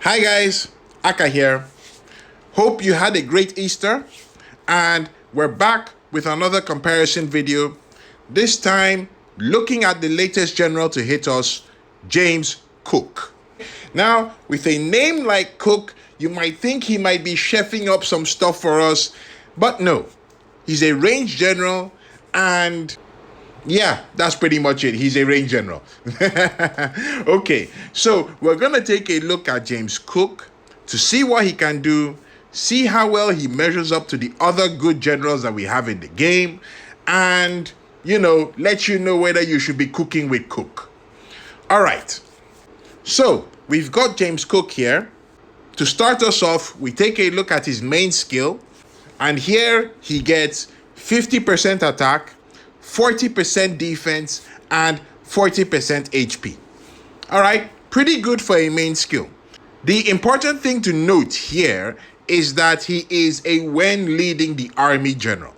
Hi guys, Aka here. Hope you had a great Easter, and we're back with another comparison video. This time, looking at the latest general to hit us, James Cook. Now, with a name like Cook, you might think he might be chefing up some stuff for us, but no. He's a range general, and yeah, that's pretty much it. He's a range general. Okay, so we're going to take a look at James Cook to see what he can do, see how well he measures up to the other good generals that we have in the game, and, let you know whether you should be cooking with Cook. All right, so we've got James Cook here. To start us off, we take a look at his main skill, and here he gets 50% attack, 40% defense, and 40% HP. All right, pretty good for a main skill. The important thing to note here is that he is a when leading the army general.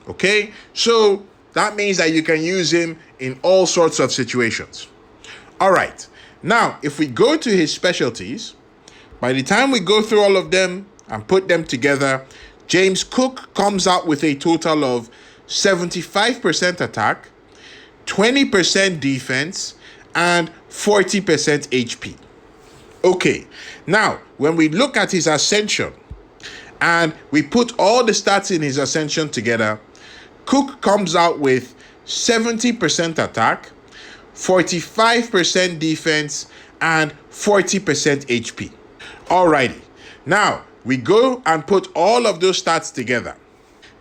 Okay, so that means that you can use him in all sorts of situations. All right, now if we go to his specialties, by the time we go through all of them and put them together, James Cook comes out with a total of 75% attack, 20% defense, and 40% HP. Okay, now when we look at his ascension and we put all the stats in his ascension together, Cook comes out with 70% attack, 45% defense, and 40% HP. Alrighty, now we go and put all of those stats together.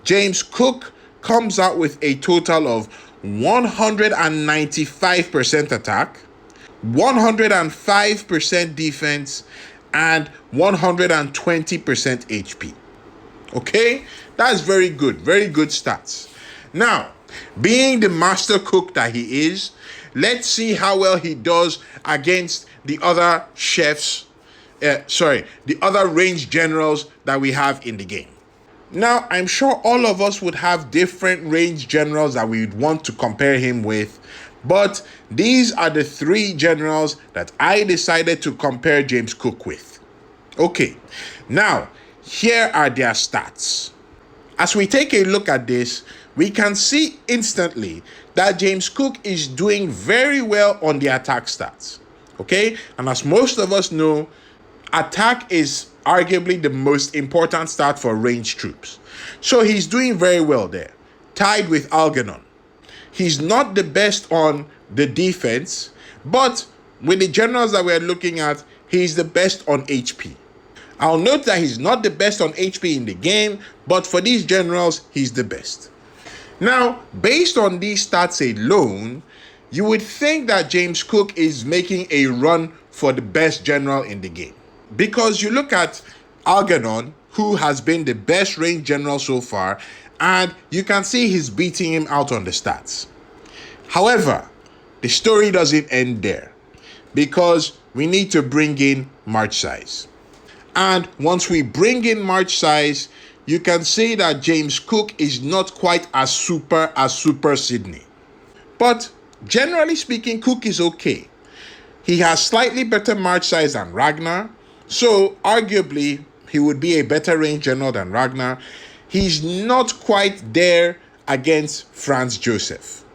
James Cook comes out with a total of 195% attack, 105% defense, and 120% HP. Okay, that's very good stats. Now, being the master cook that he is, let's see how well he does against the other chefs, the other range generals that we have in the game. Now, I'm sure all of us would have different range generals that we would want to compare him with, but these are the three generals that I decided to compare James Cook with. Okay, now, here are their stats. As we take a look at this, we can see instantly that James Cook is doing very well on the attack stats. Okay, and as most of us know, attack is arguably the most important stat for ranged troops. So he's doing very well there, tied with Algernon. He's not the best on the defense, but with the generals that we're looking at, he's the best on HP. I'll note that he's not the best on HP in the game, but for these generals, he's the best. Now, based on these stats alone, you would think that James Cook is making a run for the best general in the game. Because you look at Algernon, who has been the best range general so far, and you can see he's beating him out on the stats. However, the story doesn't end there, because we need to bring in march size. And once we bring in march size, you can see that James Cook is not quite as super as Super Sydney. But generally speaking, Cook is okay. He has slightly better march size than Ragnar, so arguably he would be a better range general than Ragnar. He's not quite there against Franz Joseph.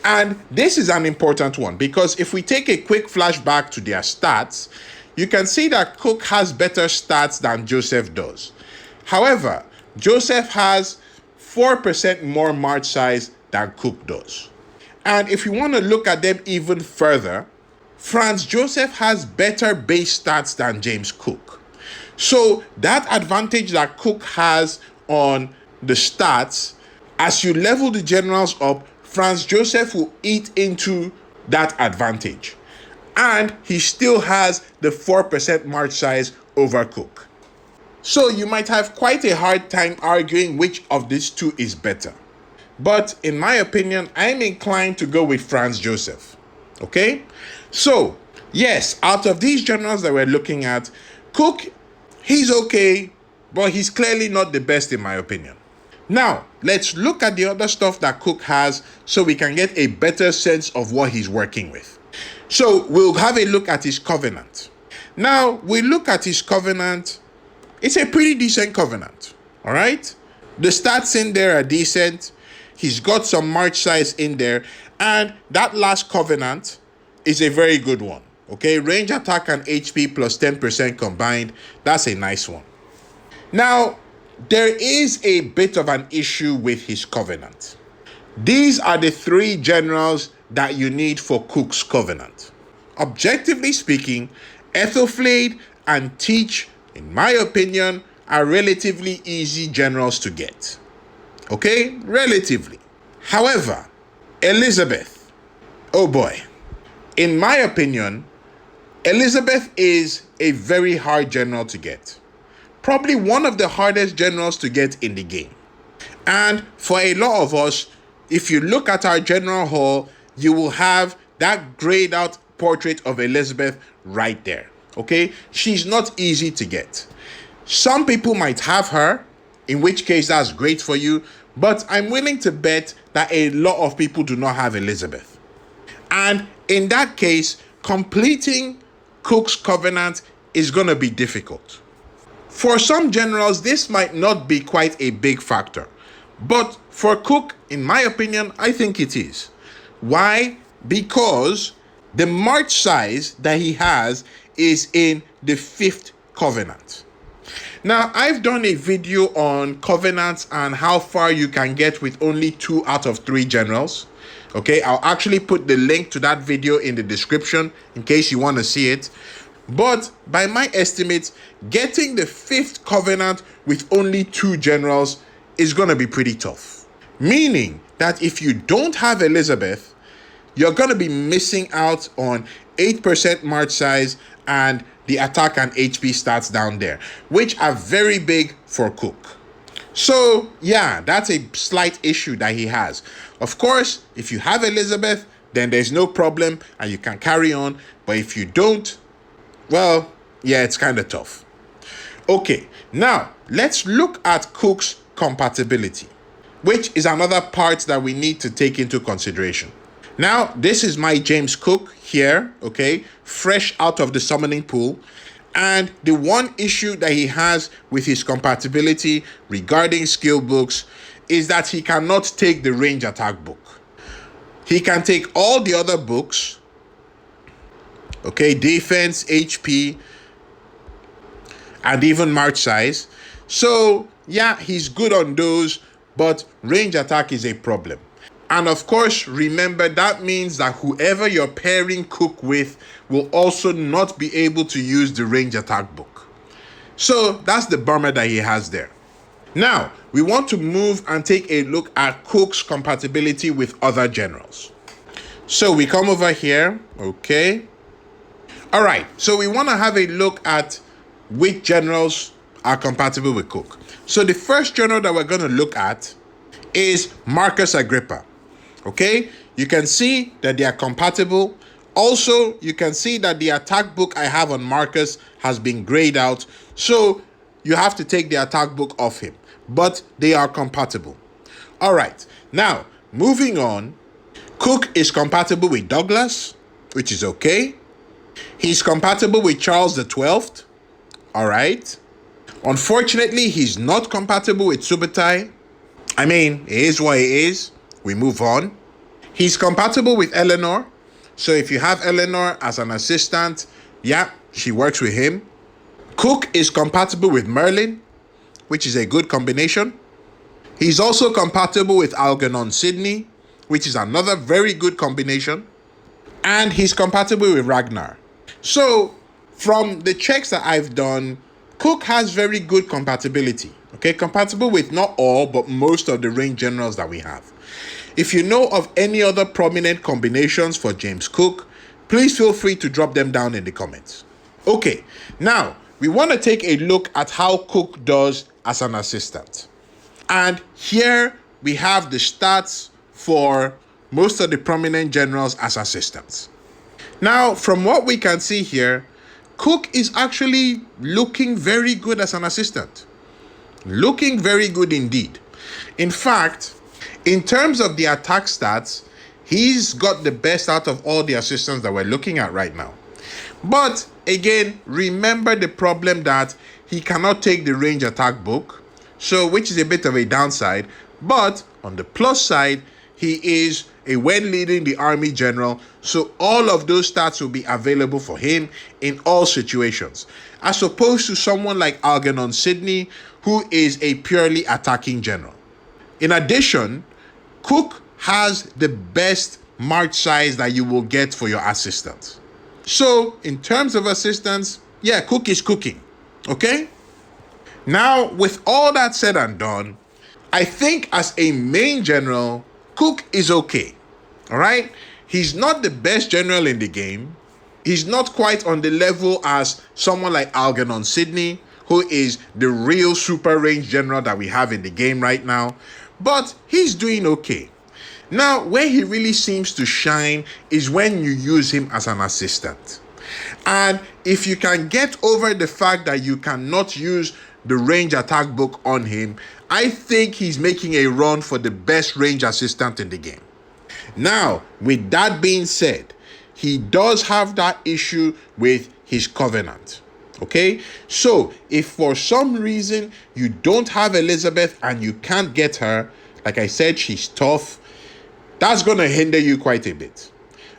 And this is an important one, because if we take a quick flashback to their stats, you can see that Cook has better stats than Joseph does. However, Joseph has 4% more march size than Cook does. And if you want to look at them even further, Franz Joseph has better base stats than James Cook. So that advantage that Cook has on the stats, as you level the generals up, Franz Joseph will eat into that advantage. And he still has the 4% march size over Cook. So you might have quite a hard time arguing which of these two is better. But in my opinion, I'm inclined to go with Franz Joseph. Okay? So, yes, out of these generals that we're looking at, Cook, he's okay, but he's clearly not the best in my opinion. Now, let's look at the other stuff that Cook has so we can get a better sense of what he's working with. So, we'll have a look at his covenant. Now, we look at his covenant. It's a pretty decent covenant, all right? The stats in there are decent. He's got some march size in there. And that last covenant is a very good one, okay? Range attack and HP plus 10% combined. That's a nice one. Now, there is a bit of an issue with his covenant. These are the 3 generals that you need for Cook's covenant. Objectively speaking, Ethelflaed and Teach, in my opinion, are relatively easy generals to get. Okay? Relatively. However, Elizabeth, oh boy. In my opinion, Elizabeth is a very hard general to get. Probably one of the hardest generals to get in the game. And for a lot of us, if you look at our general hall, you will have that grayed out portrait of Elizabeth right there. Okay? She's not easy to get. Some people might have her, in which case that's great for you, but I'm willing to bet that a lot of people do not have Elizabeth. And in that case, completing Cook's covenant is going to be difficult. For some generals, this might not be quite a big factor. But for Cook, in my opinion, I think it is. Why? Because the march size that he has is in the 5th covenant. Now, I've done a video on covenants and how far you can get with only 2 out of 3 generals. Okay, I'll actually put the link to that video in the description in case you want to see it. But by my estimates, getting the 5th covenant with only 2 generals is going to be pretty tough. Meaning that if you don't have Elizabeth, you're going to be missing out on 8% march size and the attack and HP stats down there, which are very big for Cook. So yeah, that's a slight issue that he has. Of course, if you have Elizabeth, then there's no problem and you can carry on. But if you don't, well, yeah, it's kind of tough. Okay, now let's look at Cook's compatibility, which is another part that we need to take into consideration. Now, this is my James Cook here, okay, fresh out of the summoning pool. And the one issue that he has with his compatibility regarding skill books is that he cannot take the range attack book. He can take all the other books, okay, defense, HP, and even march size. So, yeah, he's good on those, but range attack is a problem. And of course, remember that means that whoever you're pairing Cook with will also not be able to use the range attack book. So that's the bummer that he has there. Now, we want to move and take a look at Cook's compatibility with other generals. So we come over here, okay. All right, so we want to have a look at which generals are compatible with Cook. So the first general that we're going to look at is Marcus Agrippa. Okay, you can see that they are compatible. Also, you can see that the attack book I have on Marcus has been grayed out. So you have to take the attack book off him. But they are compatible. All right, now moving on. Cook is compatible with Douglas, which is okay. He's compatible with Charles the 12th. All right. Unfortunately, he's not compatible with Subutai. I mean, it is what it is. We move on. He's compatible with Eleanor. So if you have Eleanor as an assistant, yeah, she works with him. Cook is compatible with Merlin, which is a good combination. He's also compatible with Algernon Sidney, which is another very good combination. And he's compatible with Ragnar. So from the checks that I've done, Cook has very good compatibility. Okay, compatible with not all, but most of the range generals that we have. If you know of any other prominent combinations for James Cook, please feel free to drop them down in the comments. Okay, now we want to take a look at how Cook does as an assistant. And here we have the stats for most of the prominent generals as assistants. Now, from what we can see here, Cook is actually looking very good as an assistant. Looking very good indeed. In fact, in terms of the attack stats, he's got the best out of all the assistants that we're looking at right now. But again, remember the problem that he cannot take the range attack book, so which is a bit of a downside. But on the plus side, he is a well leading the army general, so all of those stats will be available for him in all situations, as opposed to someone like Algernon Sidney, who is a purely attacking general. In addition, Cook has the best march size that you will get for your assistant. So in terms of assistance, yeah, Cook is cooking. Okay? Now, with all that said and done, I think as a main general, Cook is okay. All right? He's not the best general in the game. He's not quite on the level as someone like Algernon Sidney, who is the real super range general that we have in the game right now. But he's doing okay. Now, where he really seems to shine is when you use him as an assistant. And if you can get over the fact that you cannot use the range attack book on him, I think he's making a run for the best range assistant in the game. Now, with that being said, he does have that issue with his covenant. Okay, so if for some reason you don't have Elizabeth and you can't get her, like I said, she's tough, that's going to hinder you quite a bit.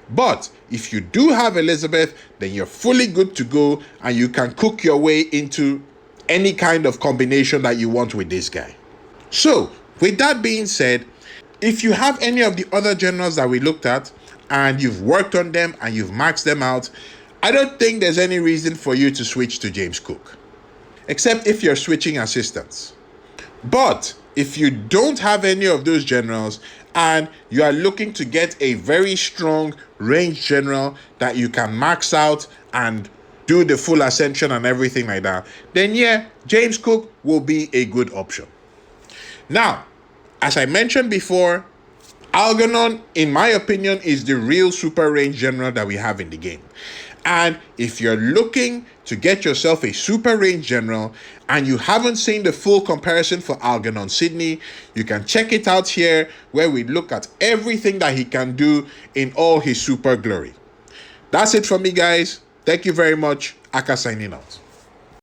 But if you do have Elizabeth, then you're fully good to go and you can cook your way into any kind of combination that you want with this guy. So, with that being said, if you have any of the other generals that we looked at and you've worked on them and you've maxed them out, I don't think there's any reason for you to switch to James Cook, except if you're switching assistants. But if you don't have any of those generals and you are looking to get a very strong range general that you can max out and do the full ascension and everything like that, then yeah, James Cook will be a good option. Now, as I mentioned before, Algernon, in my opinion, is the real super range general that we have in the game. And if you're looking to get yourself a super range general and you haven't seen the full comparison for Algernon Sidney, you can check it out here where we look at everything that he can do in all his super glory. That's it for me, guys. Thank you very much. Aka signing out.